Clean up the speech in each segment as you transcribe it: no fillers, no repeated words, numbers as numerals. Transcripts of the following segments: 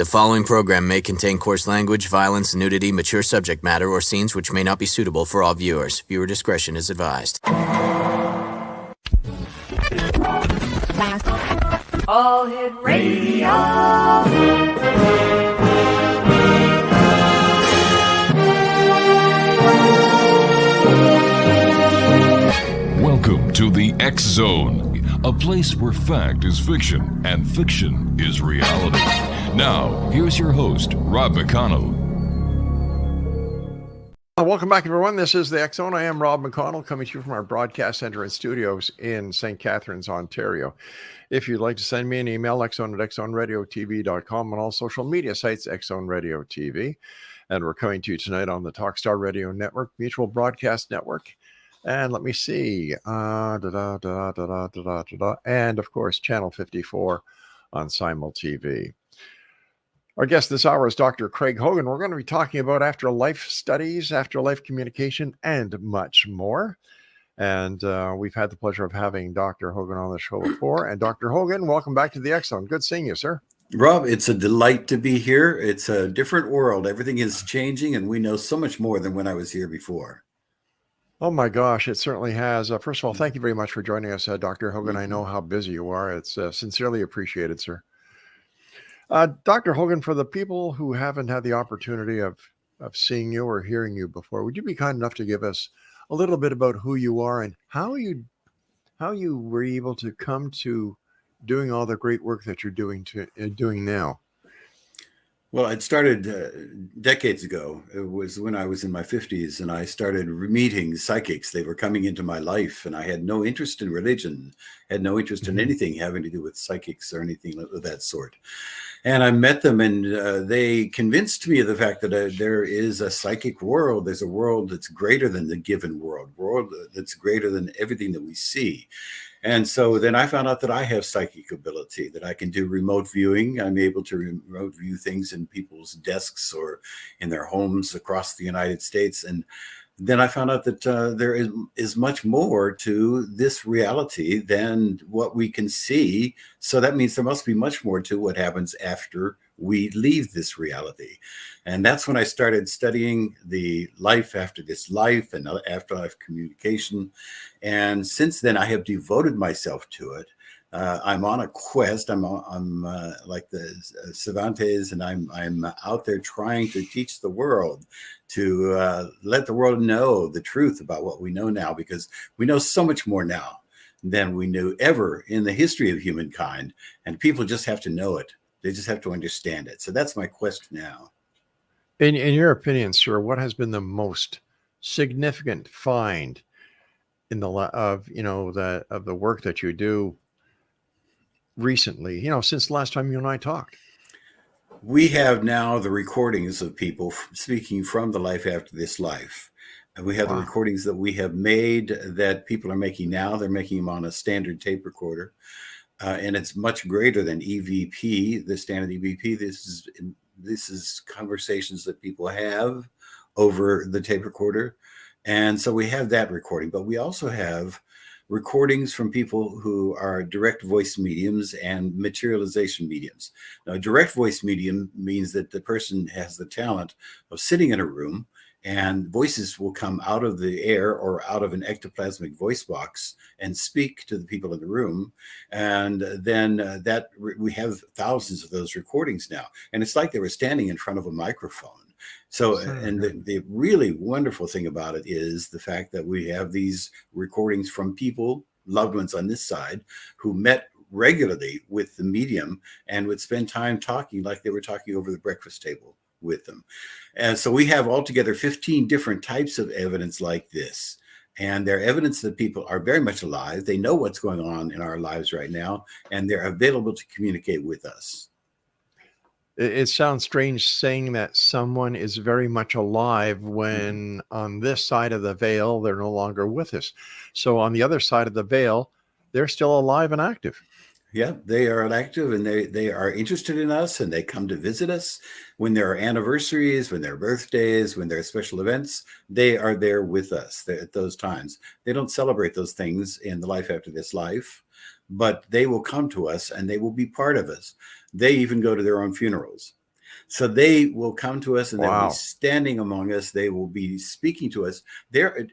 The following program may contain coarse language, violence, nudity, mature subject matter, or scenes which may not be suitable for all viewers. Viewer discretion is advised. All Hit Radio. Welcome to the X Zone, a place where fact is fiction and fiction is reality. Now, here's your host, Rob McConnell. Welcome back, everyone. This is the X Zone. I am Rob McConnell, coming to you from our broadcast center and studios in St. Catharines, Ontario. If you'd like to send me an email, xzone@xzoneradiotv.com, on all social media sites, X-Zone Radio TV. And we're coming to you tonight on the Talkstar Radio Network, Mutual Broadcast Network. And let me see, and of course, Channel 54 on Simul TV. Our guest this hour is Dr. Craig Hogan. We're going to be talking about afterlife studies, afterlife communication, and much more. And we've had the pleasure of having Dr. Hogan on the show before. And Dr. Hogan, welcome back to the X Zone. Good seeing you, sir. Rob, it's a delight to be here. It's a different world. Everything is changing, and we know so much more than when I was here before. Oh my gosh, it certainly has. First of all, thank you very much for joining us, Dr. Hogan. I know how busy you are. It's sincerely appreciated, sir. Dr. Hogan, for the people who haven't had the opportunity of seeing you or hearing you before, would you be kind enough to give us a little bit about who you are and how you were able to come to doing all the great work that you're doing now? Well, it started decades ago. It was when I was in my 50s, and I started meeting psychics. They were coming into my life, and I had no interest in religion, had no interest in anything having to do with psychics or anything of that sort. And I met them, and they convinced me of the fact that there is a psychic world. There's a world that's greater than the given world that's greater than everything that we see. And so then I found out that I have psychic ability, that I can do remote viewing. I'm able to remote view things in people's desks or in their homes across the United States. And then I found out that there is much more to this reality than what we can see. So that means there must be much more to what happens after we leave this reality. And that's when I started studying the life after this life and afterlife communication. And since then, I have devoted myself to it. I'm on a quest. I'm like the Cervantes, and I'm out there trying to teach the world, to let the world know the truth about what we know now, because we know so much more now than we knew ever in the history of humankind. And people just have to know it. They just have to understand it. So that's my quest now. In your opinion, sir, what has been the most significant find in the work that you do recently, since the last time you and I talked? We have now the recordings of people speaking from the life after this life. And we have the recordings that we have made that people are making now. They're making them on a standard tape recorder. And it's much greater than EVP, the standard EVP. This is conversations that people have over the tape recorder. And so we have that recording, but we also have recordings from people who are direct voice mediums and materialization mediums. Now, direct voice medium means that the person has the talent of sitting in a room, and voices will come out of the air or out of an ectoplasmic voice box and speak to the people in the room. And then we have thousands of those recordings now. And it's like they were standing in front of a microphone. So, and the really wonderful thing about it is the fact that we have these recordings from people, loved ones on this side, who met regularly with the medium and would spend time talking like they were talking over the breakfast table with them. And so we have altogether 15 different types of evidence like this. And they're evidence that people are very much alive. They know what's going on in our lives right now, and they're available to communicate with us. It sounds strange saying that someone is very much alive when on this side of the veil, they're no longer with us. So on the other side of the veil, they're still alive and active. Yeah, they are active, and they are interested in us, and they come to visit us when there are anniversaries, when there are birthdays, when there are special events. They are there with us at those times. They don't celebrate those things in the life after this life, but they will come to us and they will be part of us. They even go to their own funerals. So they will come to us and they'll be Wow. standing among us. They will be speaking to us. They're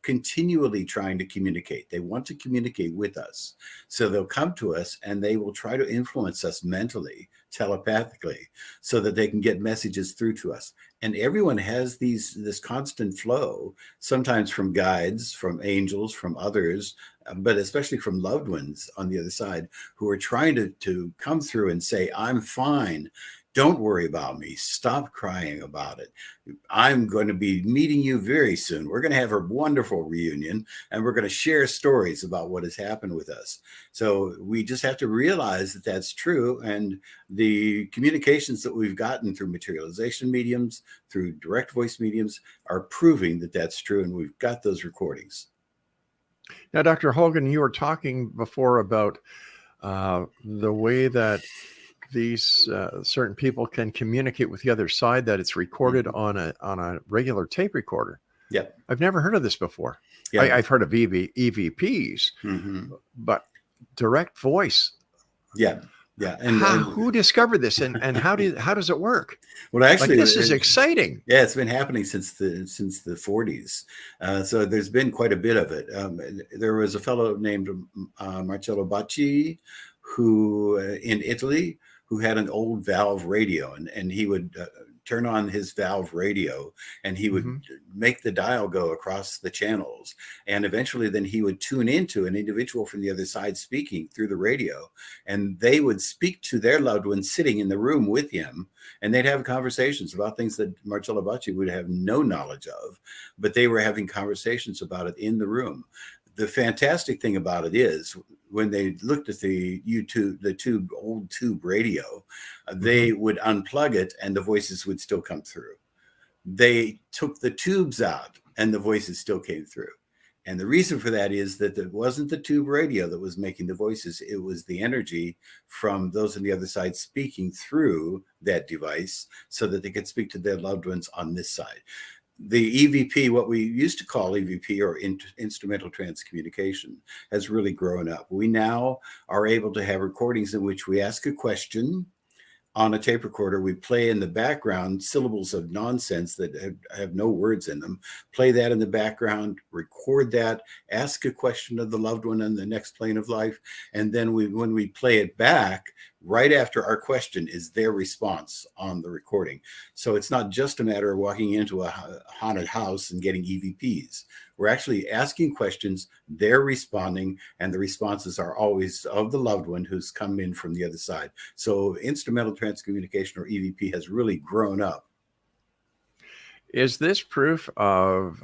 continually trying to communicate. They want to communicate with us. So they'll come to us and they will try to influence us mentally, telepathically, so that they can get messages through to us. And everyone has this constant flow, sometimes from guides, from angels, from others, but especially from loved ones on the other side who are trying to come through and say, I'm fine. Don't worry about me. Stop crying about it. I'm going to be meeting you very soon. We're going to have a wonderful reunion and we're going to share stories about what has happened with us. So we just have to realize that that's true. And the communications that we've gotten through materialization mediums, through direct voice mediums, are proving that that's true. And we've got those recordings. Now, Dr. Hogan, you were talking before about the way that these certain people can communicate with the other side, that it's recorded on a regular tape recorder. Yeah. I've never heard of this before. Yeah. I've heard of EVPs, but direct voice. Yeah. Yeah. And who discovered this and how does it work? Well, actually, this is exciting. Yeah, it's been happening since the 40s. So there's been quite a bit of it. There was a fellow named Rochelle Wright who in Italy, who had an old valve radio, and he would turn on his valve radio and he would make the dial go across the channels. And eventually then he would tune into an individual from the other side speaking through the radio, and they would speak to their loved ones sitting in the room with him. And they'd have conversations about things that Rochelle Wright would have no knowledge of, but they were having conversations about it in the room. The fantastic thing about it is when they looked at the old tube radio, they would unplug it and the voices would still come through. They took the tubes out and the voices still came through. And the reason for that is that it wasn't the tube radio that was making the voices. It was the energy from those on the other side speaking through that device so that they could speak to their loved ones on this side. The EVP, what we used to call EVP or instrumental trance communication, has really grown up. We now are able to have recordings in which we ask a question on a tape recorder. We play in the background syllables of nonsense that have no words in them, play that in the background, record that, ask a question of the loved one in the next plane of life. And then when we play it back, right after our question is their response on the recording. So it's not just a matter of walking into a haunted house and getting EVPs. We're actually asking questions, they're responding, and the responses are always of the loved one who's come in from the other side. So instrumental trance communication, or EVP, has really grown up. Is this proof of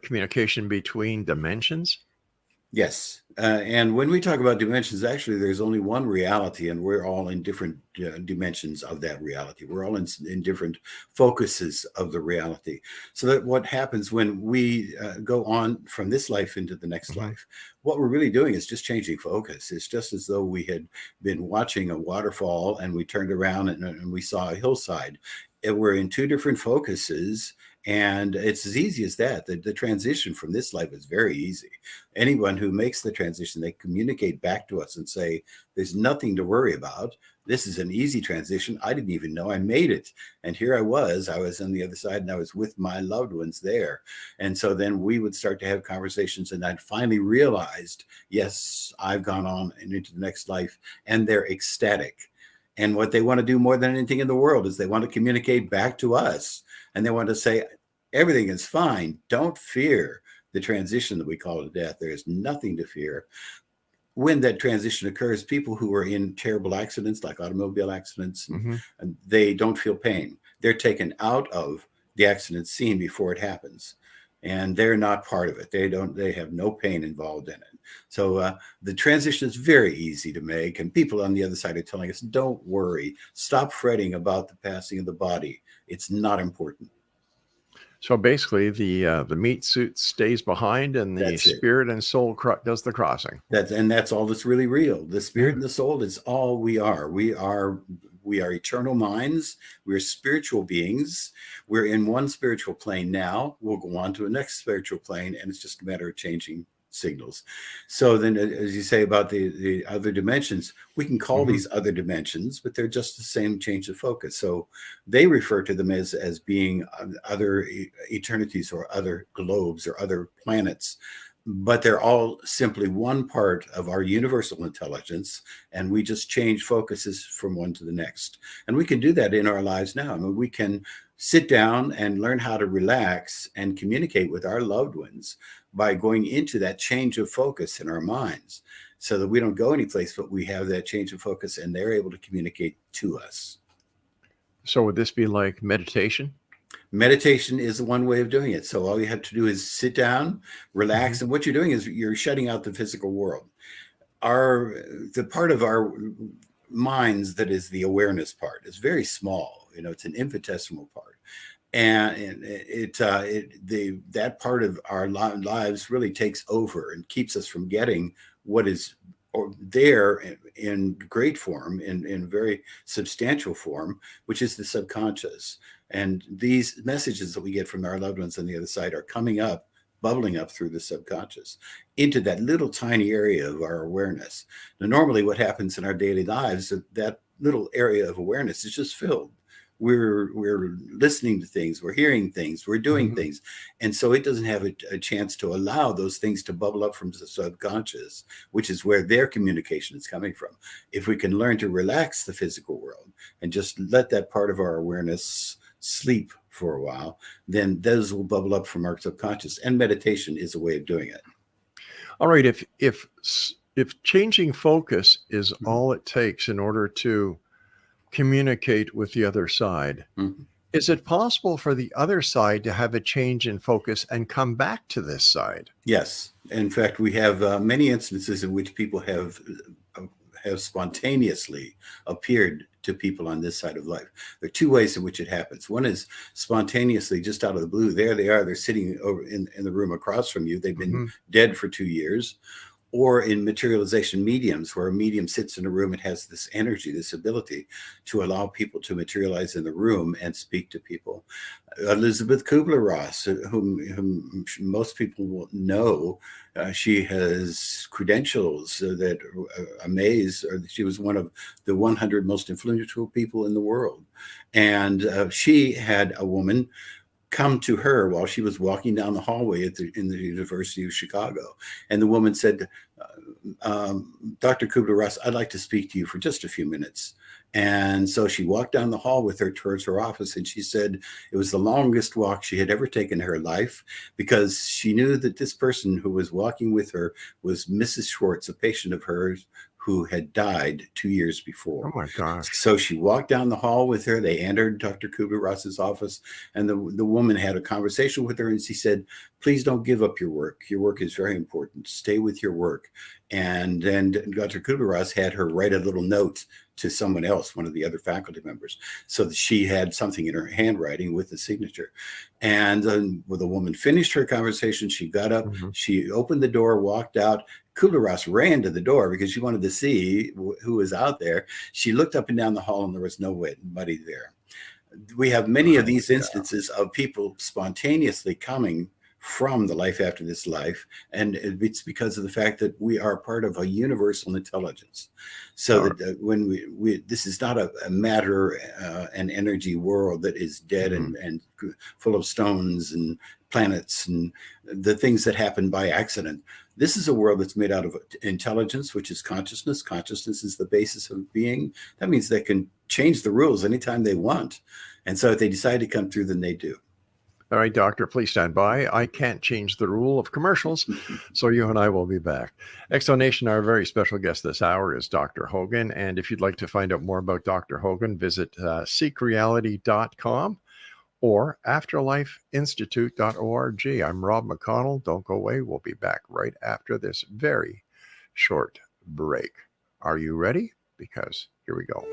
communication between dimensions? Yes. And when we talk about dimensions, actually, there's only one reality, and we're all in different dimensions of that reality. We're all in different focuses of the reality. So that what happens when we go on from this life into the next life, what we're really doing is just changing focus. It's just as though we had been watching a waterfall and we turned around and we saw a hillside. We're in two different focuses. And it's as easy as that. The transition from this life is very easy. Anyone who makes the transition, they communicate back to us and say, there's nothing to worry about. This is an easy transition. I didn't even know I made it. And here I was on the other side, and I was with my loved ones there. And so then we would start to have conversations, and I'd finally realized, yes, I've gone on and into the next life, and they're ecstatic. And what they want to do more than anything in the world is they want to communicate back to us. And they want to say, everything is fine. Don't fear the transition that we call death. There is nothing to fear. When that transition occurs, people who are in terrible accidents, like automobile accidents, and they don't feel pain. They're taken out of the accident scene before it happens. And they're not part of it. They have no pain involved in it. So the transition is very easy to make. And people on the other side are telling us, don't worry, stop fretting about the passing of the body. It's not important. So basically the meat suit stays behind and the spirit and soul does the crossing. That's all that's really real. The spirit and the soul is all we are. We are eternal minds. We're spiritual beings. We're in one spiritual plane now. We'll go on to a next spiritual plane, and it's just a matter of changing signals. So then, as you say about the other dimensions, we can call these other dimensions, but they're just the same change of focus. So they refer to them as being other eternities or other globes or other planets. But they're all simply one part of our universal intelligence, and we just change focuses from one to the next. And we can do that in our lives now. I mean, we can sit down and learn how to relax and communicate with our loved ones by going into that change of focus in our minds, so that we don't go anyplace, but we have that change of focus and they're able to communicate to us. So would this be like meditation? Meditation is one way of doing it. So all you have to do is sit down, relax, and what you're doing is you're shutting out the physical world. The part of our minds that is the awareness part is very small. It's an infinitesimal part, and that part of our lives really takes over and keeps us from getting what is there in great form, in very substantial form, which is the subconscious. And these messages that we get from our loved ones on the other side are coming up, bubbling up through the subconscious into that little tiny area of our awareness. Now, normally what happens in our daily lives, that little area of awareness is just filled. We're listening to things, we're hearing things, we're doing things. And so it doesn't have a chance to allow those things to bubble up from the subconscious, which is where their communication is coming from. If we can learn to relax the physical world and just let that part of our awareness sleep for a while, then those will bubble up from our subconscious. And meditation is a way of doing it. All right. If changing focus is all it takes in order to communicate with the other side, is it possible for the other side to have a change in focus and come back to this side? Yes. In fact, we have many instances in which people have spontaneously appeared to people on this side of life. There are two ways in which it happens. One is spontaneously, just out of the blue. There they are. They're sitting over in the room across from you. They've been dead for 2 years. Or in materialization mediums, where a medium sits in a room and has this energy, this ability to allow people to materialize in the room and speak to people. Elizabeth Kubler-Ross, whom most people will know, she has credentials that amaze. She was one of the 100 most influential people in the world. And she had a woman come to her while she was walking down the hallway in the University of Chicago. And the woman said, Dr. Kubler-Ross, I'd like to speak to you for just a few minutes. And so she walked down the hall with her towards her office, and she said it was the longest walk she had ever taken in her life, because she knew that this person who was walking with her was Mrs. Schwartz, a patient of hers who had died 2 years before. Oh my gosh. So she walked down the hall with her. They entered Dr. Kubler-Ross's office, and the woman had a conversation with her, and she said, please don't give up your work. Your work is very important. Stay with your work. And then Dr. Kubler-Ross had her write a little note to someone else, one of the other faculty members, so that she had something in her handwriting with the signature. And when the woman finished her conversation, she got up, she opened the door, walked out. Kubler-Ross ran to the door because she wanted to see who was out there. She looked up and down the hall, and there was nobody there. We have many of these instances of people spontaneously coming from the life after this life, and it's because of the fact that we are part of a universal intelligence. So that when this is not a matter and energy world that is dead and full of stones and planets and the things that happen by accident. This is a world that's made out of intelligence, which is consciousness. Consciousness is the basis of being. That means they can change the rules anytime they want. And so if they decide to come through, then they do. All right, doctor, please stand by. I can't change the rule of commercials, so you and I will be back. Exonation, our very special guest this hour is Dr. Hogan. And if you'd like to find out more about Dr. Hogan, visit seekreality.com or afterlifeinstitute.org. I'm Rob McConnell. Don't go away. We'll be back right after this very short break. Are you ready? Because here we go.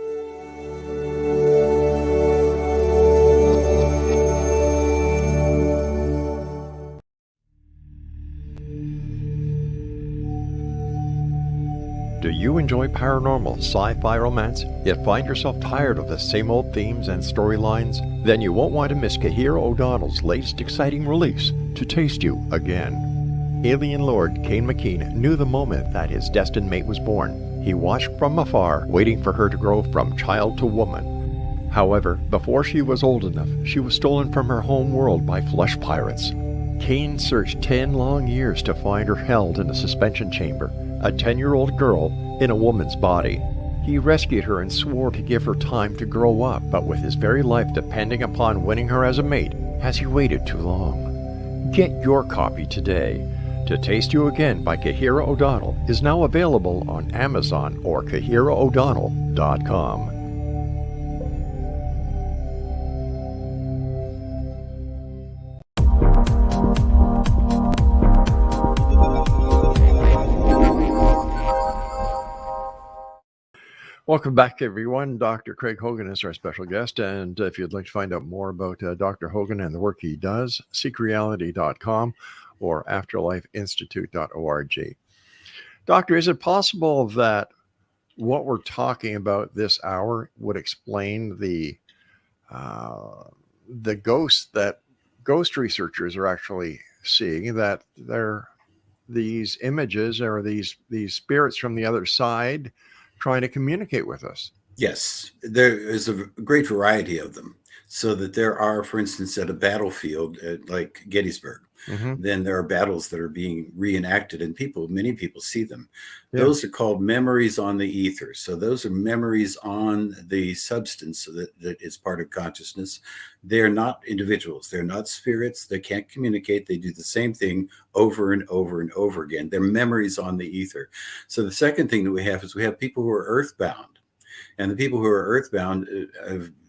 Do you enjoy paranormal, sci-fi romance, yet find yourself tired of the same old themes and storylines? Then you won't want to miss Kahira O'Donnell's latest exciting release, To Taste You Again. Alien Lord Cain McKean knew the moment that his destined mate was born. He watched from afar, waiting for her to grow from child to woman. However, before she was old enough, she was stolen from her home world by flesh pirates. Cain searched 10 long years to find her held in a suspension chamber, a 10-year-old girl in a woman's body. He rescued her and swore to give her time to grow up, but with his very life depending upon winning her as a mate, has he waited too long? Get your copy today. To Taste You Again by Kahira O'Donnell is now available on Amazon or KahiraO'Donnell.com. Welcome back, everyone. Dr. Craig Hogan is our special guest. And if you'd like to find out more about Dr. Hogan and the work he does, seekreality.com or afterlifeinstitute.org. Doctor, is it possible that what we're talking about this hour would explain the ghosts that ghost researchers are actually seeing, that they're these images or these spirits from the other side trying to communicate with us? Yes, there is a great variety of them. So that there are, for instance, at a battlefield like Gettysburg, then there are battles that are being reenacted, and many people see them. Yeah. Those are called memories on the ether. So those are memories on the substance that is part of consciousness. They're not individuals. They're not spirits. They can't communicate. They do the same thing over and over and over again. They're memories on the ether. So the second thing that we have is we have people who are earthbound. And the people who are earthbound,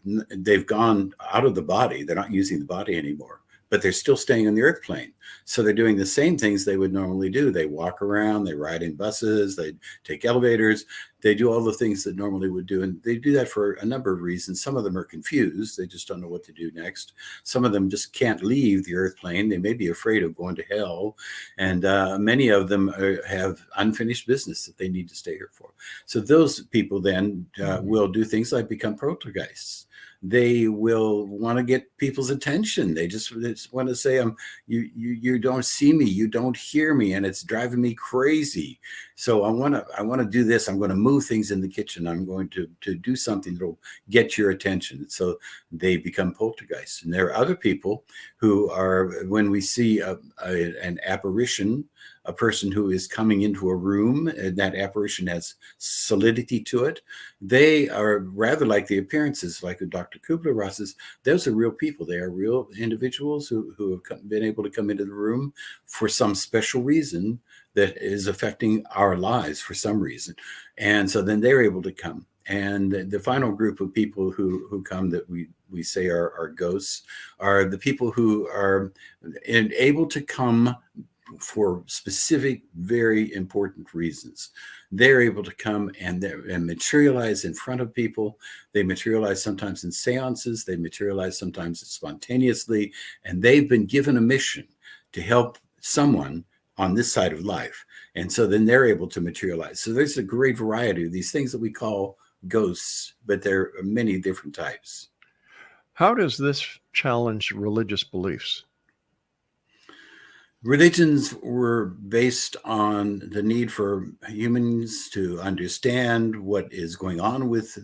they've gone out of the body. They're not using the body anymore, but they're still staying on the earth plane. So they're doing the same things they would normally do. They walk around, they ride in buses, they take elevators, they do all the things that normally would do. And they do that for a number of reasons. Some of them are confused. They just don't know what to do next. Some of them just can't leave the earth plane. They may be afraid of going to hell. And many of them have unfinished business that they need to stay here for. So those people then will do things like become poltergeists. They will want to get people's attention. They just want to say, you don't see me, you don't hear me, and it's driving me crazy. So I want to do this. I'm going to move things in the kitchen. I'm going to do something that'll get your attention. So they become poltergeists. And there are other people who are, when we see an apparition, a person who is coming into a room, and that apparition has solidity to it, they are rather like the appearances, like Dr. Kubler-Ross's. Those are real people. They are real individuals who have been able to come into the room for some special reason that is affecting our lives for some reason. And so then they're able to come. And the final group of people who come that we say are ghosts are the people who are able to come for specific, very important reasons. They're able to come and materialize in front of people. They materialize sometimes in seances. They materialize sometimes spontaneously. And they've been given a mission to help someone on this side of life. And so then they're able to materialize. So there's a great variety of these things that we call ghosts, but there are many different types. How does this challenge religious beliefs? Religions were based on the need for humans to understand what is going on with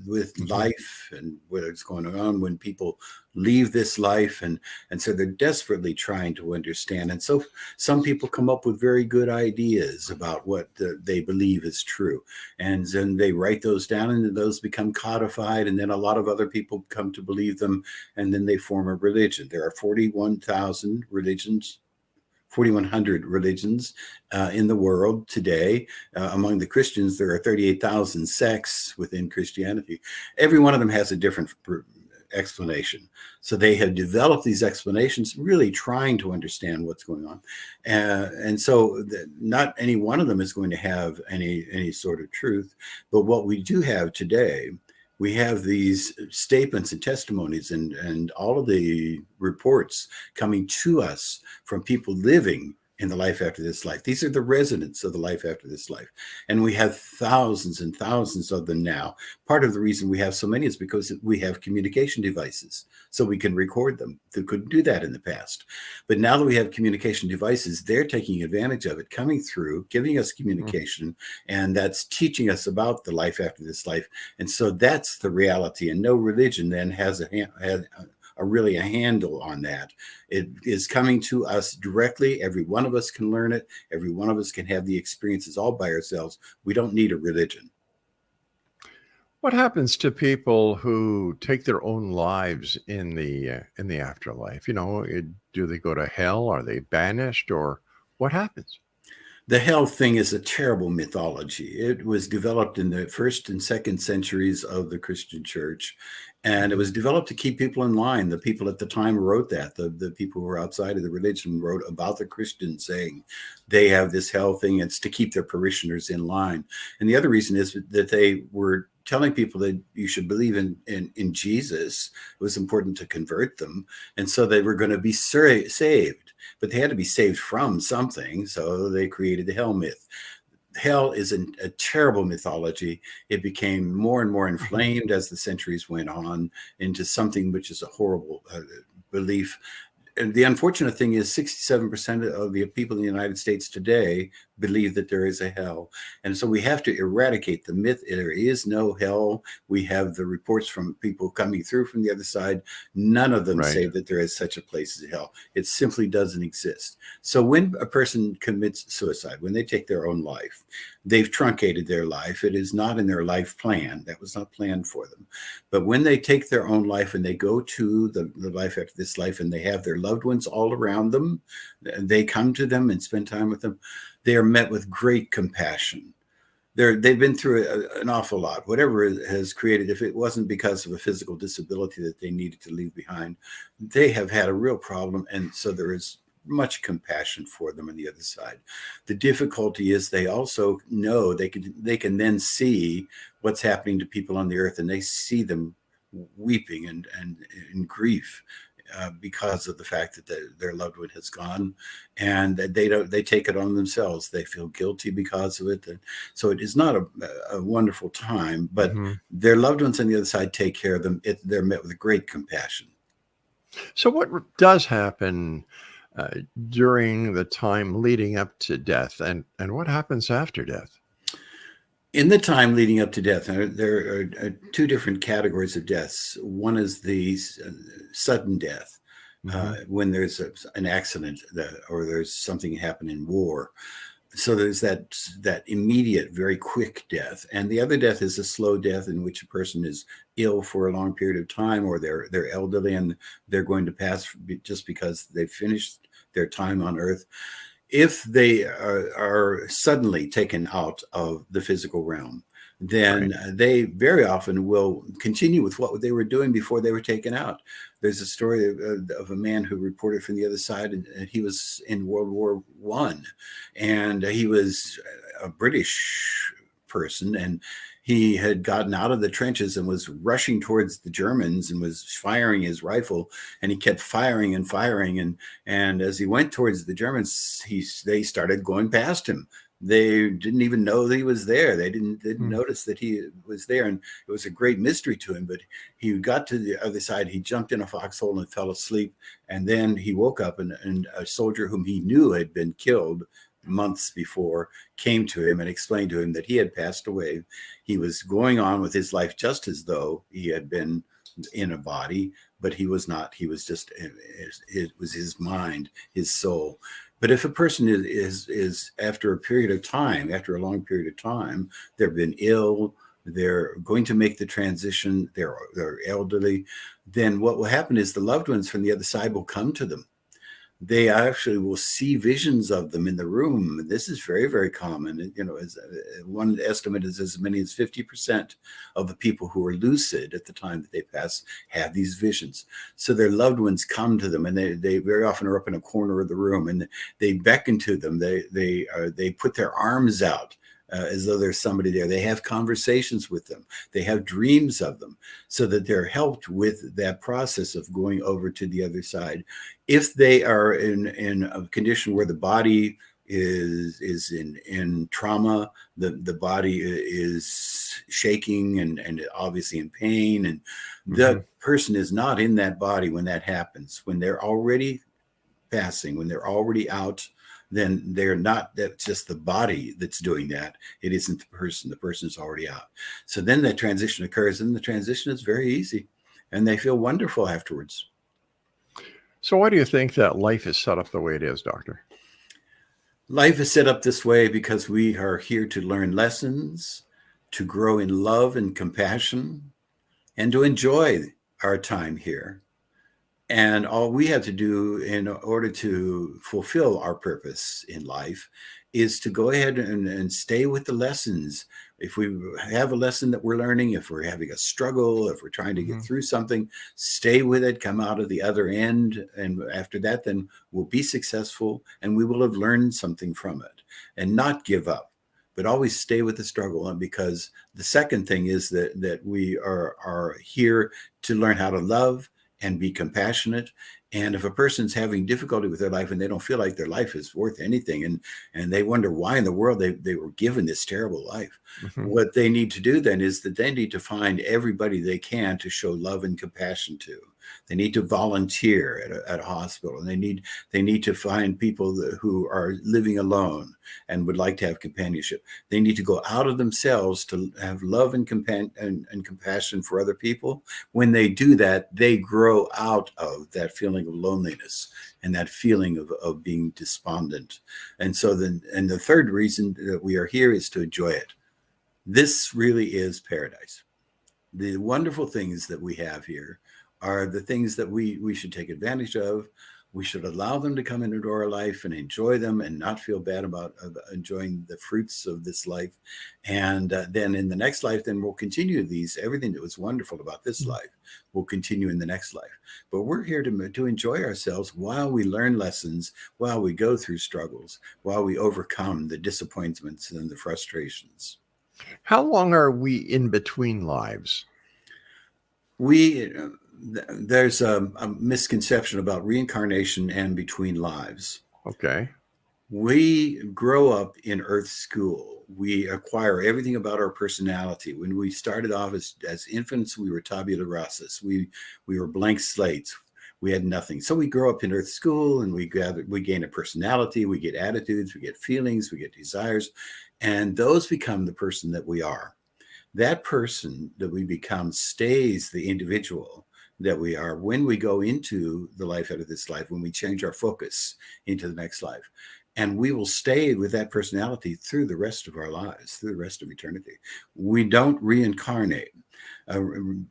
life and what is going on when people leave this life. And so they're desperately trying to understand. And so some people come up with very good ideas about what they believe is true. And then they write those down, and those become codified. And then a lot of other people come to believe them, and then they form a religion. There are 41,000 religions. 4,100 religions in the world today. Among the Christians, there are 38,000 sects within Christianity. Every one of them has a different explanation. So they have developed these explanations, really trying to understand what's going on. And so not any one of them is going to have any sort of truth. But what we do have today, we have these statements and testimonies and all of the reports coming to us from people living in the life after this life. These are the residents of the life after this life. And we have thousands and thousands of them now. Part of the reason we have so many is because we have communication devices, so we can record them. They couldn't do that in the past. But now that we have communication devices, they're taking advantage of it, coming through, giving us communication, and that's teaching us about the life after this life. And so that's the reality. And no religion then has really a handle on that. It is coming to us directly. Every one of us can learn it. Every one of us can have the experiences all by ourselves. We don't need a religion. What happens to people who take their own lives in the afterlife? Do they go to hell? Are they banished, or what happens? The hell thing is a terrible mythology. It was developed in the 1st and 2nd centuries of the Christian church, and it was developed to keep people in line. The people at the time wrote that. The people who were outside of the religion wrote about the Christians, saying they have this hell thing. It's to keep their parishioners in line. And the other reason is that they were telling people that you should believe in Jesus. It was important to convert them. And so they were going to be saved, but they had to be saved from something. So they created the hell myth. Hell is a terrible mythology. It became more and more inflamed as the centuries went on into something which is a horrible belief. And the unfortunate thing is 67% of the people in the United States today believe that there is a hell. And so we have to eradicate the myth. There is no hell. We have the reports from people coming through from the other side. None of them say that there is such a place as hell. It simply doesn't exist. So when a person commits suicide, when they take their own life, they've truncated their life. It is not in their life plan. That was not planned for them. But when they take their own life and they go to the life after this life, and they have their loved ones all around them, they come to them and spend time with them, they are met with great compassion. They've been through an awful lot. Whatever has created, if it wasn't because of a physical disability that they needed to leave behind, they have had a real problem. And so there is much compassion for them on the other side. The difficulty is they also know they can then see what's happening to people on the earth, and they see them weeping and in grief because of the fact that their loved one has gone, and that they take it on themselves. They feel guilty because of it. And so it is not a wonderful time, but their loved ones on the other side take care of them. They're met with great compassion. So what does happen during the time leading up to death, and what happens after death? In the time leading up to death, there are two different categories of deaths. One is the sudden death, when there's an accident or there's something happen in war. So there's that immediate, very quick death. And the other death is a slow death in which a person is ill for a long period of time, or they're elderly and they're going to pass just because they've finished their time on earth. If they are suddenly taken out of the physical realm, then they very often will continue with what they were doing before they were taken out. There's a story of a man who reported from the other side, and he was in World War I, and he was a British person, and he had gotten out of the trenches and was rushing towards the Germans and was firing his rifle, and he kept firing and firing. And as he went towards the Germans, they started going past him. They didn't even know that he was there. They didn't notice that he was there. And it was a great mystery to him, but he got to the other side. He jumped in a foxhole and fell asleep. And then he woke up, and a soldier whom he knew had been killed months before came to him and explained to him that he had passed away. He was going on with his life just as though he had been in a body, but he was not. He was just, it was his mind, his soul. But if a person is after a period of time, after a long period of time, they've been ill, they're going to make the transition, they're elderly, then what will happen is the loved ones from the other side will come to them. They actually will see visions of them in the room. This is very, very common. As one estimate is as many as 50% of the people who are lucid at the time that they pass have these visions. So their loved ones come to them, and they very often are up in a corner of the room, and they beckon to them. They put their arms out as though there's somebody there. They have conversations with them. They have dreams of them, so that they're helped with that process of going over to the other side. If they are in a condition where the body is in trauma, the body is shaking and obviously in pain, and the person is not in that body when that happens. When they're already passing, when they're already out, then they're not, that's just the body that's doing that. It isn't the person. The person's already out. So then that transition occurs, and the transition is very easy, and they feel wonderful afterwards. So why do you think that life is set up the way it is, Doctor? Life is set up this way because we are here to learn lessons, to grow in love and compassion, and to enjoy our time here. And all we have to do in order to fulfill our purpose in life is to go ahead and stay with the lessons. If we have a lesson that we're learning, if we're having a struggle, if we're trying to get through something, stay with it, come out of the other end. And after that, then we'll be successful, and we will have learned something from it, and not give up, but always stay with the struggle. And because the second thing is that we are here to learn how to love and be compassionate. And if a person's having difficulty with their life and they don't feel like their life is worth anything, and they wonder why in the world they were given this terrible life, what they need to do then is that they need to find everybody they can to show love and compassion to. They need to volunteer at a hospital, and they need to find people who are living alone and would like to have companionship. They need to go out of themselves to have love and compassion for other people. When they do that, they grow out of that feeling of loneliness and that feeling of being despondent. And so the third reason that we are here is to enjoy it. This really is paradise. The wonderful things that we have here are the things that we should take advantage of. We should allow them to come into our life and enjoy them, and not feel bad about enjoying the fruits of this life. And then in the next life, then we'll continue everything that was wonderful about this life will continue in the next life. But we're here to enjoy ourselves while we learn lessons, while we go through struggles, while we overcome the disappointments and the frustrations. How long are we in between lives? There's a misconception about reincarnation and between lives. Okay. We grow up in Earth school. We acquire everything about our personality. When we started off as infants, we were tabula rasa. We were blank slates. We had nothing. So we grow up in Earth school, and we gain a personality, we get attitudes, we get feelings, we get desires, and those become the person that we are. That person that we become stays the individual that we are when we go into the life out of this life, when we change our focus into the next life. And we will stay with that personality through the rest of our lives, through the rest of eternity. We don't reincarnate.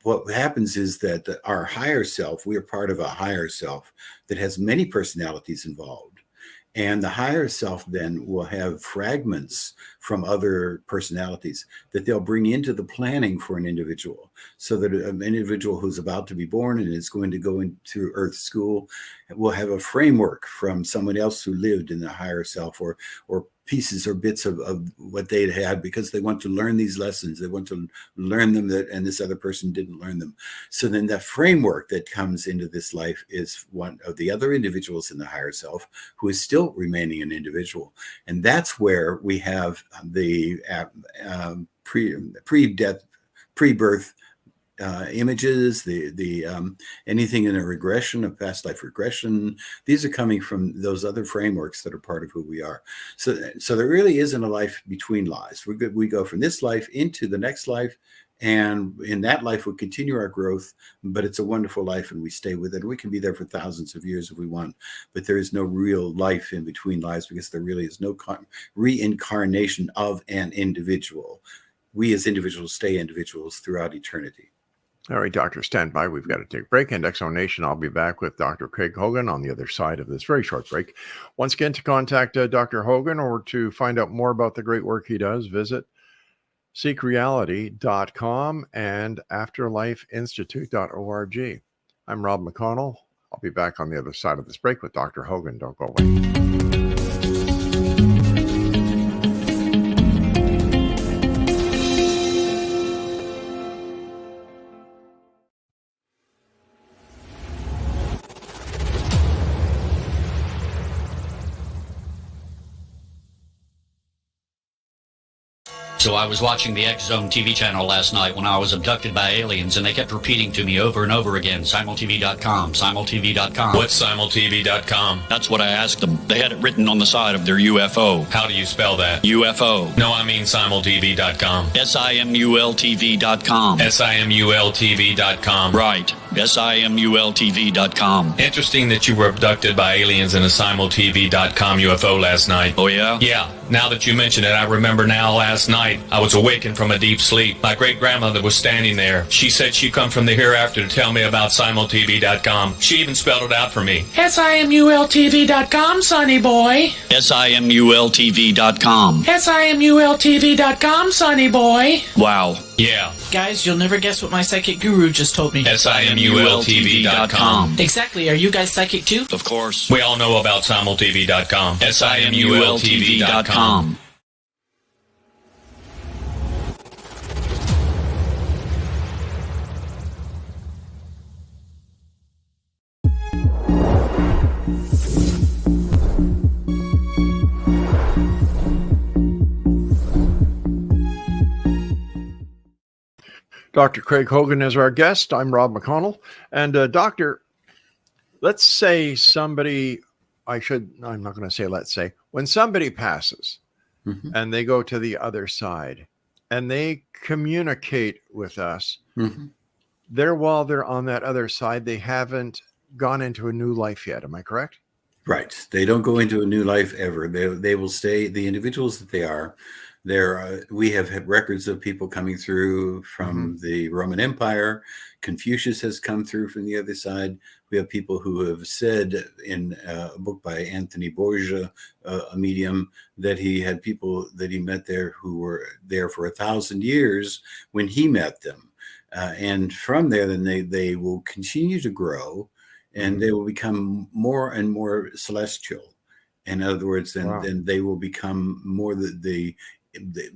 What happens is that our higher self, we are part of a higher self that has many personalities involved. And the higher self then will have fragments from other personalities that they'll bring into the planning for an individual, so that an individual who's about to be born and is going to go into Earth school will have a framework from someone else who lived in the higher self, or pieces or bits of what they'd had, because they want to learn these lessons. They want to learn them, and this other person didn't learn them. So then that framework that comes into this life is one of the other individuals in the higher self who is still remaining an individual. And that's where we have the pre-death, pre-birth images, the anything in a regression, a past life regression. These are coming from those other frameworks that are part of who we are. So there really isn't a life between lives. We go from this life into the next life, and in that life we continue our growth. But it's a wonderful life, and we stay with it. We can be there for thousands of years if we want, but there is no real life in between lives, because there really is no reincarnation of an individual. We as individuals stay individuals throughout eternity. All right, Doctor, stand by. We've got to take a break. And Exo Nation, I'll be back with Dr. Craig Hogan on the other side of this very short break. Once again, to contact Dr. Hogan or to find out more about the great work he does, visit seekreality.com and afterlifeinstitute.org. I'm Rob McConnell. I'll be back on the other side of this break with Dr. Hogan. Don't go away. So I was watching the X Zone TV channel last night when I was abducted by aliens, and they kept repeating to me over and over again, simultv.com, simultv.com. What's simultv.com? That's what I asked them. They had it written on the side of their UFO. How do you spell that? UFO. No, I mean simultv.com. simultv.com. simultv.com. Right. simultv.com. Interesting that you were abducted by aliens in a simultv.com UFO last night. Oh, yeah? Yeah. Now that you mention it, I remember now last night I was awakened from a deep sleep. My great-grandmother was standing there. She said she'd come from the hereafter to tell me about simultv.com. She even spelled it out for me. simultv.com, sonny boy. simultv.com. simultv.com, sonny boy. Wow. Yeah. Guys, you'll never guess what my psychic guru just told me. simultv.com. Exactly. Are you guys psychic too? Of course. We all know about simultv.com. simultv.com. Dr. Craig Hogan is our guest. I'm Rob McConnell. And Doctor, let's say somebody, I'm not going to say let's say, when somebody passes and they go to the other side and they communicate with us, while they're on that other side, they haven't gone into a new life yet. Am I correct? Right. They don't go into a new life ever. They will stay the individuals that they are. We have had records of people coming through from the Roman Empire. Confucius has come through from the other side. We have people who have said in a book by Anthony Borgia, a medium, that he had people that he met there who were there for 1,000 years when he met them. And from there, then they will continue to grow and they will become more and more celestial. In other words, then they will become more the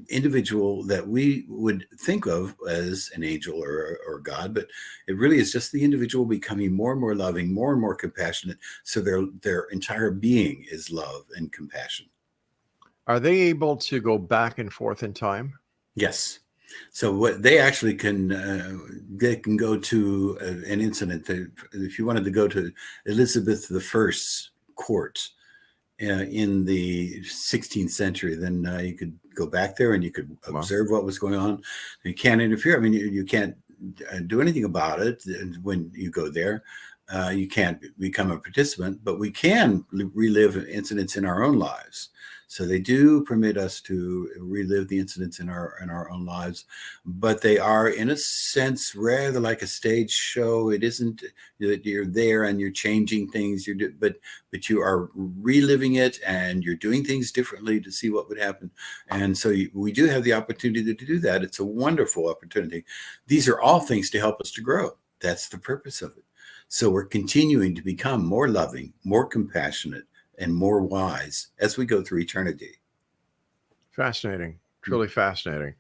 individual that we would think of as an angel or God, but it really is just the individual becoming more and more loving, more and more compassionate. So their entire being is love and compassion. Are they able to go back and forth in time? Yes. So what they actually can go to an incident that if you wanted to go to Elizabeth I's court in the 16th century, then you could go back there and you could observe what was going on. You can't interfere. I mean, you can't do anything about it when you go there. You can't become a participant, but we can relive incidents in our own lives. So they do permit us to relive the incidents in our own lives, but they are, in a sense, rather like a stage show. It isn't that you're there and you're changing things, but you are reliving it and you're doing things differently to see what would happen. And so we do have the opportunity to do that. It's a wonderful opportunity. These are all things to help us to grow. That's the purpose of it. So we're continuing to become more loving, more compassionate, and more wise as we go through eternity. Fascinating. Truly fascinating.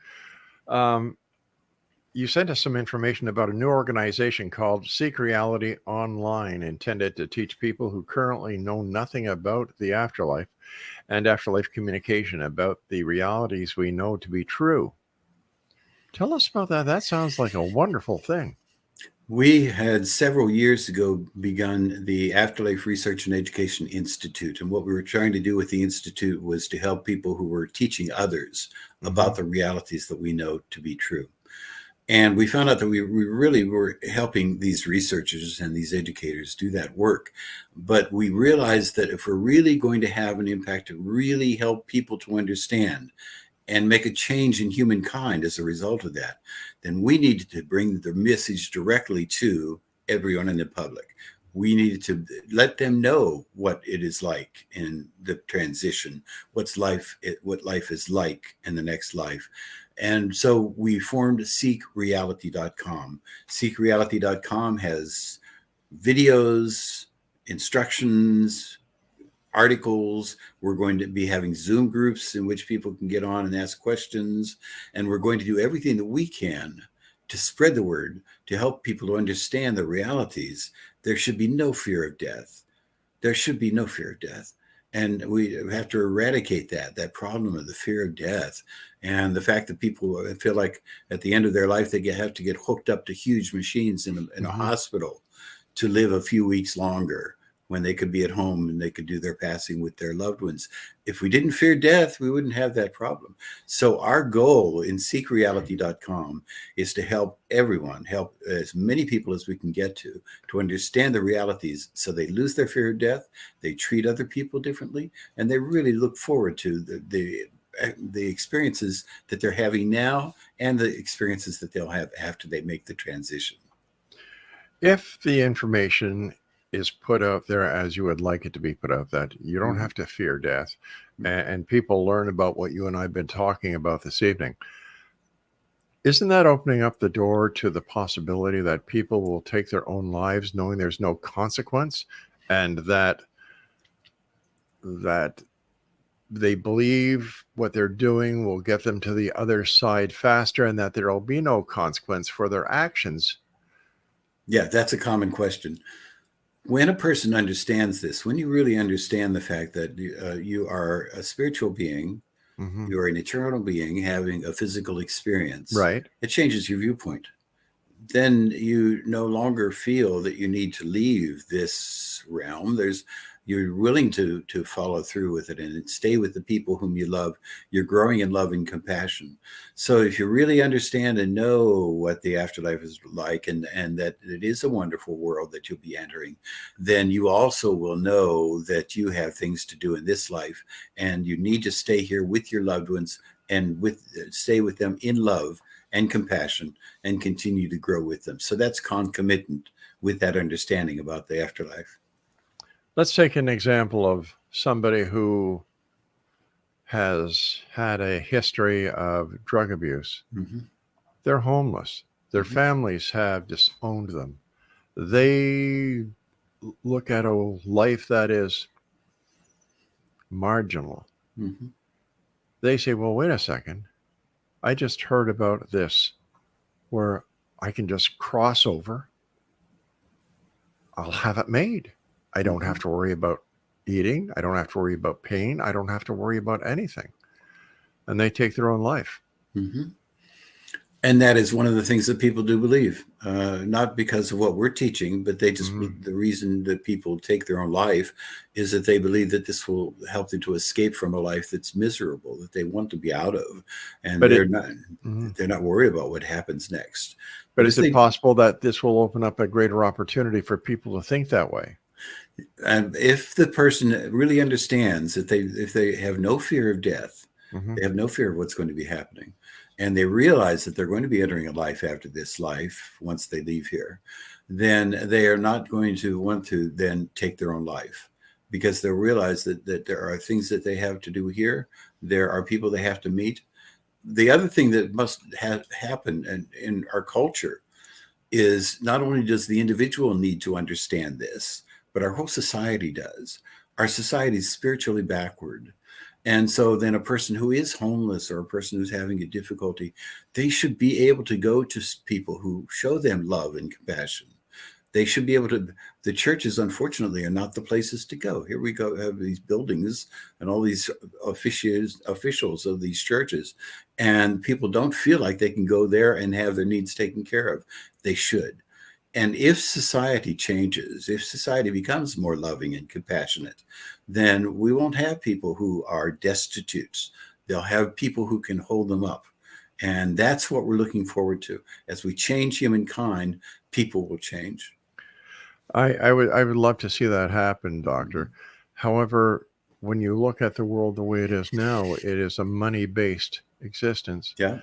You sent us some information about a new organization called Seek Reality Online, intended to teach people who currently know nothing about the afterlife and afterlife communication about the realities we know to be true. Tell us about that. That sounds like a wonderful thing. We had several years ago begun the Afterlife Research and Education Institute. And what we were trying to do with the Institute was to help people who were teaching others about the realities that we know to be true. And we found out that we really were helping these researchers and these educators do that work. But we realized that if we're really going to have an impact to really help people to understand and make a change in humankind as a result of that, then we needed to bring the message directly to everyone in the public. We needed to let them know what it is like in the transition, what life is like in the next life. And so we formed seekreality.com. Seekreality.com has videos, instructions, articles. We're going to be having Zoom groups in which people can get on and ask questions. And we're going to do everything that we can to spread the word, to help people to understand the realities. There should be no fear of death. There should be no fear of death. And we have to eradicate that problem of the fear of death, and the fact that people feel like at the end of their life they have to get hooked up to huge machines in a hospital to live a few weeks longer, when they could be at home and they could do their passing with their loved ones. If we didn't fear death, we wouldn't have that problem. So our goal in seekreality.com is to help everyone, help as many people as we can get to understand the realities, so they lose their fear of death, they treat other people differently, and they really look forward to the experiences that they're having now and the experiences that they'll have after they make the transition. If the information is put out there as you would like it to be put out, that you don't have to fear death, and people learn about what you and I have been talking about this evening, isn't that opening up the door to the possibility that people will take their own lives knowing there's no consequence, and that they believe what they're doing will get them to the other side faster, and that there will be no consequence for their actions? Yeah, that's a common question. When a person understands this, when you really understand the fact that you are a spiritual being, you are an eternal being having a physical experience, right? It changes your viewpoint. Then you no longer feel that you need to leave this realm. You're willing to follow through with it and stay with the people whom you love. You're growing in love and compassion. So if you really understand and know what the afterlife is like, and that it is a wonderful world that you'll be entering, then you also will know that you have things to do in this life, and you need to stay here with your loved ones and stay with them in love and compassion, and continue to grow with them. So that's concomitant with that understanding about the afterlife. Let's take an example of somebody who has had a history of drug abuse. They're homeless. Their families have disowned them. They look at a life that is marginal. They say, well, wait a second. I just heard about this where I can just cross over. I'll have it made. I don't have to worry about eating. I don't have to worry about pain. I don't have to worry about anything. And they take their own life. And that is one of the things that people do believe, not because of what we're teaching, but they just the reason that people take their own life is that they believe that this will help them to escape from a life that's miserable, that they want to be out of, and they're not worried about what happens next. But is it possible that this will open up a greater opportunity for people to think that way? And if the person really understands that if they have no fear of death, they have no fear of what's going to be happening, and they realize that they're going to be entering a life after this life once they leave here, then they are not going to want to then take their own life, because they'll realize that there are things that they have to do here. There are people they have to meet. The other thing that must happen in our culture is not only does the individual need to understand this, but our whole society does. Our society is spiritually backward. And so then a person who is homeless, or a person who's having a difficulty, they should be able to go to people who show them love and compassion. They should be able to. The churches, unfortunately, are not the places to go. Here we go, have these buildings and all these officials of these churches, and people don't feel like they can go there and have their needs taken care of. They should. And if society changes, if society becomes more loving and compassionate, then we won't have people who are destitute. They'll have people who can hold them up. And that's what we're looking forward to. As we change humankind, people will change. I would love to see that happen, Doctor. However, when you look at the world the way it is now, it is a money-based existence. Yeah.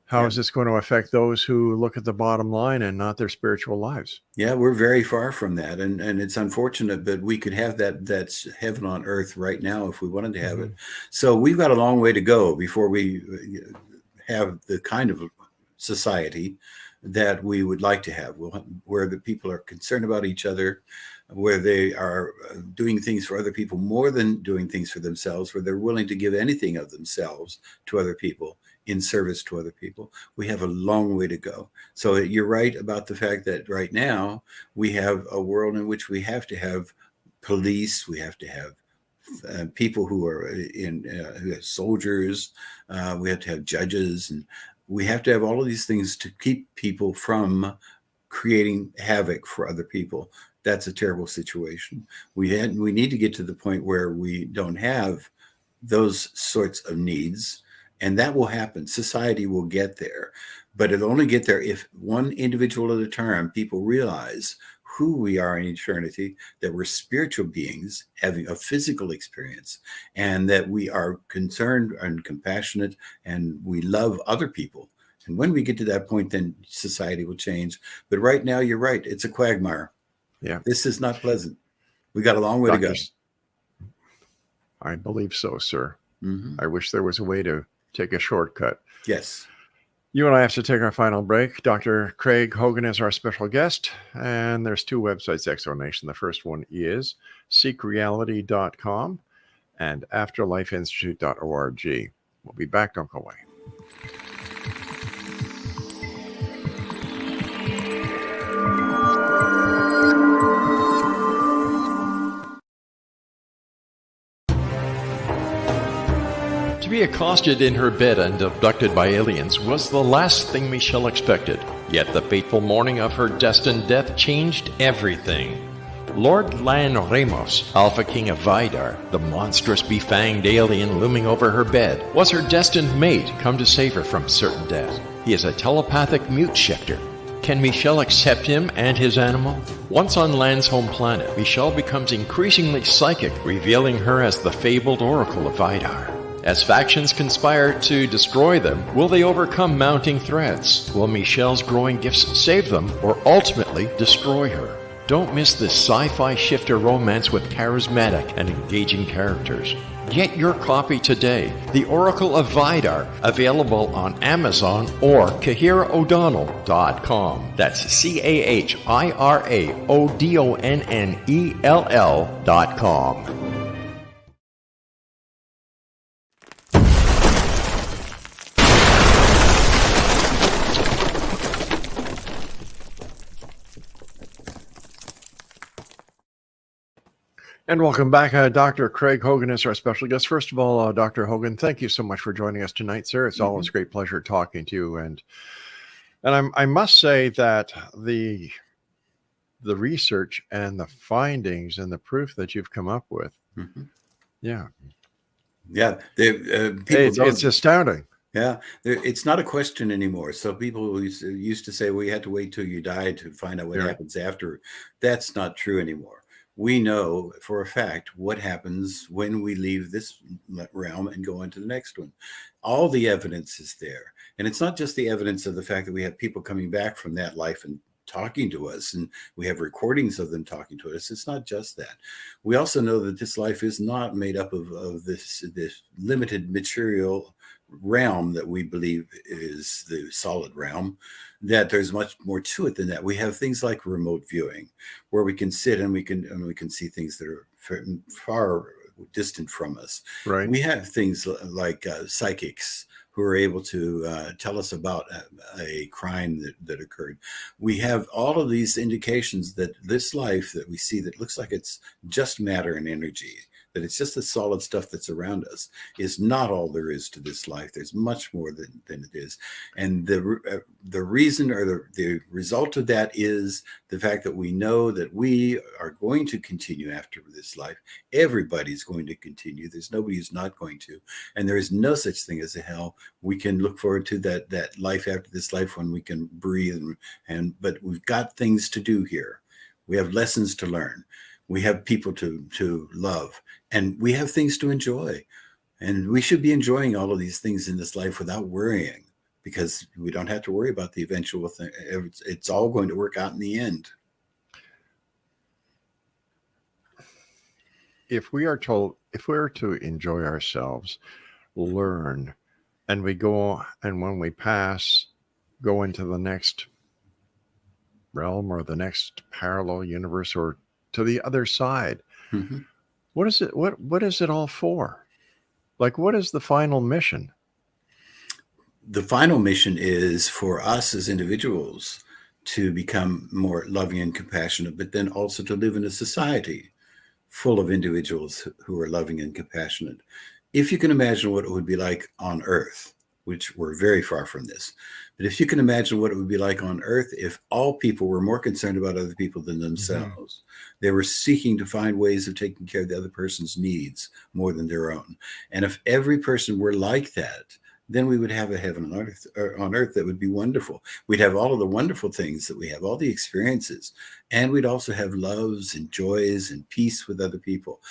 How is this going to affect those who look at the bottom line and not their spiritual lives? Yeah, we're very far from that. And it's unfortunate, but we could have that's heaven on earth right now if we wanted to have it. So we've got a long way to go before we have the kind of society that we would like to have, where the people are concerned about each other, where they are doing things for other people more than doing things for themselves, where they're willing to give anything of themselves to other people in service to other people. We have a long way to go. So you're right about the fact that right now we have a world in which we have to have police, we have to have people who are who have soldiers. We have to have judges, and we have to have all of these things to keep people from creating havoc for other people. That's a terrible situation. We need to get to the point where we don't have those sorts of needs, and that will happen. Society will get there, but it'll only get there if one individual at a time, people realize who we are in eternity, that we're spiritual beings having a physical experience, and that we are concerned and compassionate, and we love other people. And when we get to that point, then society will change. But right now, you're right. It's a quagmire. Yeah. This is not pleasant. We got a long way to go. I believe so, sir. I wish there was a way to take a shortcut. Yes. You and I have to take our final break. Dr. Craig Hogan is our special guest, and there's two websites, Exonation. The first one is seekreality.com and afterlifeinstitute.org. We'll be back. Don't go away. To be accosted in her bed and abducted by aliens was the last thing Michelle expected. Yet the fateful morning of her destined death changed everything. Lord Lan Ramos, Alpha King of Vidar, the monstrous befanged alien looming over her bed, was her destined mate come to save her from certain death. He is a telepathic mute shifter. Can Michelle accept him and his animal? Once on Lan's home planet, Michelle becomes increasingly psychic, revealing her as the fabled Oracle of Vidar. As factions conspire to destroy them, will they overcome mounting threats? Will Michelle's growing gifts save them, or ultimately destroy her? Don't miss this sci-fi shifter romance with charismatic and engaging characters. Get your copy today, The Oracle of Vidar, available on Amazon or CahiraO'Donnell.com. That's CahiraO'Donnell.com. And welcome back. Dr. Craig Hogan is our special guest. First of all, Dr. Hogan, thank you so much for joining us tonight, sir. It's always a great pleasure talking to you. And I must say that the research and the findings and the proof that you've come up with, it's astounding. Yeah, it's not a question anymore. So people used to say, well, you had to wait till you die to find out what happens after. That's not true anymore. We know for a fact what happens when we leave this realm and go into the next one. All the evidence is there. And it's not just the evidence of the fact that we have people coming back from that life and talking to us, and we have recordings of them talking to us. It's not just that. We also know that this life is not made up of this limited material realm that we believe is the solid realm, that there's much more to it than that. We have things like remote viewing, where we can sit and we can see things that are far distant from us. Right. We have things like psychics who are able to tell us about a crime that occurred. We have all of these indications that this life that we see that looks like it's just matter and energy, that it's just the solid stuff that's around us, is not all there is to this life. There's much more than it is. And the reason, or the result of that, is the fact that we know that we are going to continue after this life. Everybody's going to continue. There's nobody who's not going to. And there is no such thing as a hell. We can look forward to that life after this life when we can breathe. But we've got things to do here. We have lessons to learn. We have people to love, and we have things to enjoy. And we should be enjoying all of these things in this life without worrying, because we don't have to worry about the eventual thing. It's all going to work out in the end. If we are to enjoy ourselves, learn, and we go, and when we pass, go into the next realm or the next parallel universe or to the other side. What is it? What is it all for? Like, what is the final mission? The final mission is for us as individuals to become more loving and compassionate, but then also to live in a society full of individuals who are loving and compassionate. If you can imagine what it would be like on Earth, which we're very far from this, but if you can imagine what it would be like on Earth if all people were more concerned about other people than themselves, they were seeking to find ways of taking care of the other person's needs more than their own. And if every person were like that, then we would have a heaven on earth that would be wonderful. We'd have all of the wonderful things that we have, all the experiences, and we'd also have loves and joys and peace with other people.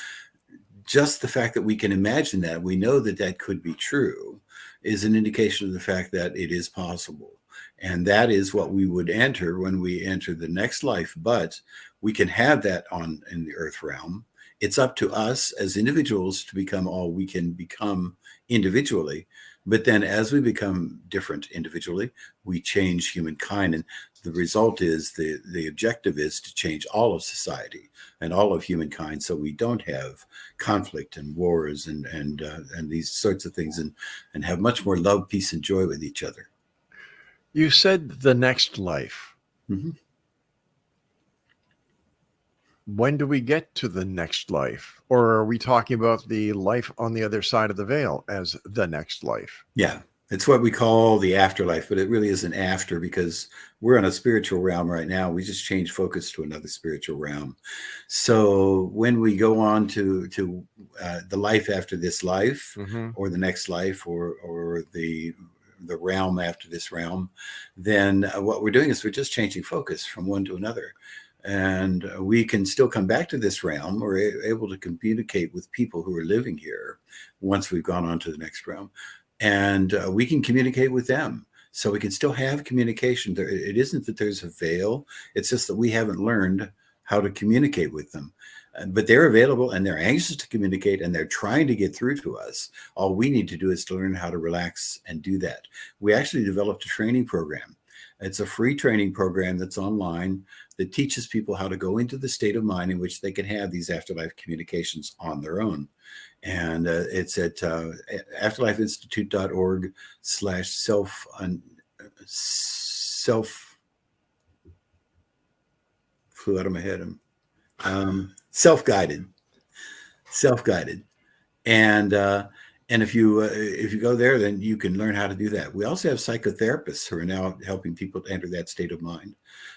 Just the fact that we can imagine that, we know that that could be true, is an indication of the fact that it is possible. And that is what we would enter when we enter the next life. But we can have that in the earth realm. It's up to us as individuals to become all we can become individually. But then as we become different individually, we change humankind. And the result is the objective is to change all of society and all of humankind, so we don't have conflict and wars and these sorts of things, and have much more love, peace, and joy with each other. You said the next life. Mm-hmm. When do we get to the next life? Or are we talking about the life on the other side of the veil as the next life? Yeah, it's what we call the afterlife, but it really isn't after, because we're in a spiritual realm right now. We just change focus to another spiritual realm. So when we go on to the life after this life, or the next life, or the realm after this realm, then what we're doing is we're just changing focus from one to another. And we can still come back to this realm. We're able to communicate with people who are living here once we've gone on to the next realm. And we can communicate with them. So we can still have communication. It isn't that there's a veil. It's just that we haven't learned how to communicate with them. But they're available, and they're anxious to communicate, and they're trying to get through to us. All we need to do is to learn how to relax and do that. We actually developed a training program. It's a free training program that's online that teaches people how to go into the state of mind in which they can have these afterlife communications on their own. And it's at afterlifeinstitute.org/self flew out of my head. Self-guided. And if you go there, then you can learn how to do that. We also have psychotherapists who are now helping people to enter that state of mind.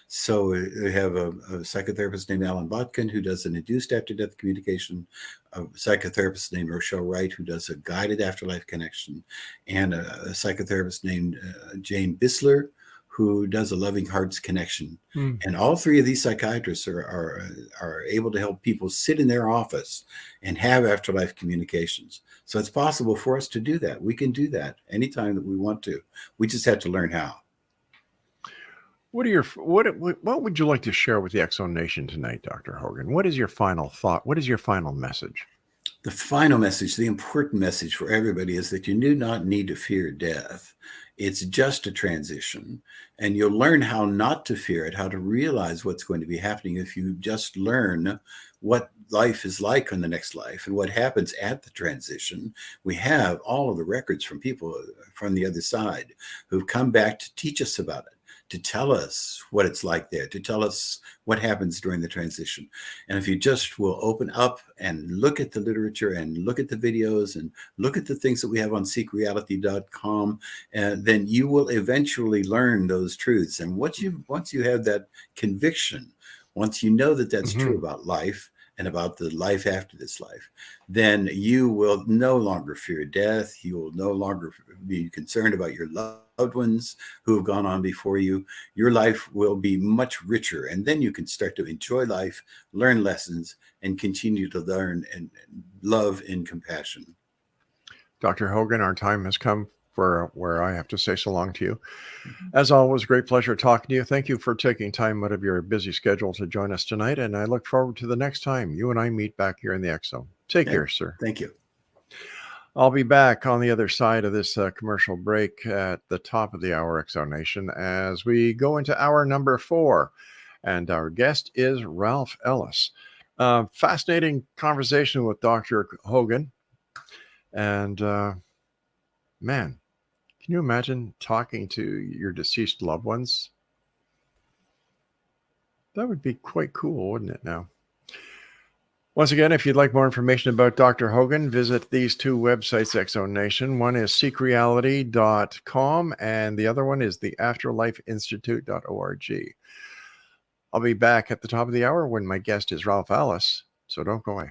So we have a psychotherapist named Allan Botkin who does an Induced After-Death Communication, a psychotherapist named Rochelle Wright who does a Guided Afterlife Connection, and a psychotherapist named Jane Bissler who does a Loving Hearts Connection. And all three of these psychiatrists are able to help people sit in their office and have afterlife communications. So it's possible for us to do that. We can do that anytime that we want to. We just have to learn how. What would you like to share with the Exo Nation tonight, Dr. Hogan? What is your final thought? What is your final message? The final message, the important message for everybody, is that you do not need to fear death. It's just a transition, and you'll learn how not to fear it, how to realize what's going to be happening if you just learn what life is like on the next life and what happens at the transition. We have all of the records from people from the other side who've come back to teach us about it, to tell us what it's like there, to tell us what happens during the transition. And if you just will open up and look at the literature and look at the videos and look at the things that we have on seekreality.com, then you will eventually learn those truths. And once you have that conviction, once you know that that's true about life and about the life after this life, then you will no longer fear death. You will no longer be concerned about your loved ones who have gone on before you. Your life will be much richer, and then you can start to enjoy life, learn lessons, and continue to learn and love and compassion. Dr. Hogan, our time has come for where I have to say so long to you. As always, great pleasure talking to you. Thank you for taking time out of your busy schedule to join us tonight, and I look forward to the next time you and I meet back here in the Exo. Take care, sir. Thank you. I'll be back on the other side of this commercial break at the top of the hour, Exo Nation, as we go into hour number 4. And our guest is Ralph Ellis. Fascinating conversation with Dr. Hogan. And man, can you imagine talking to your deceased loved ones? That would be quite cool, wouldn't it now? Once again, if you'd like more information about Dr. Hogan, visit these two websites, X-Zone Nation. One is seekreality.com, and the other one is the afterlifeinstitute.org. I'll be back at the top of the hour when my guest is Ralph Alice, so don't go away.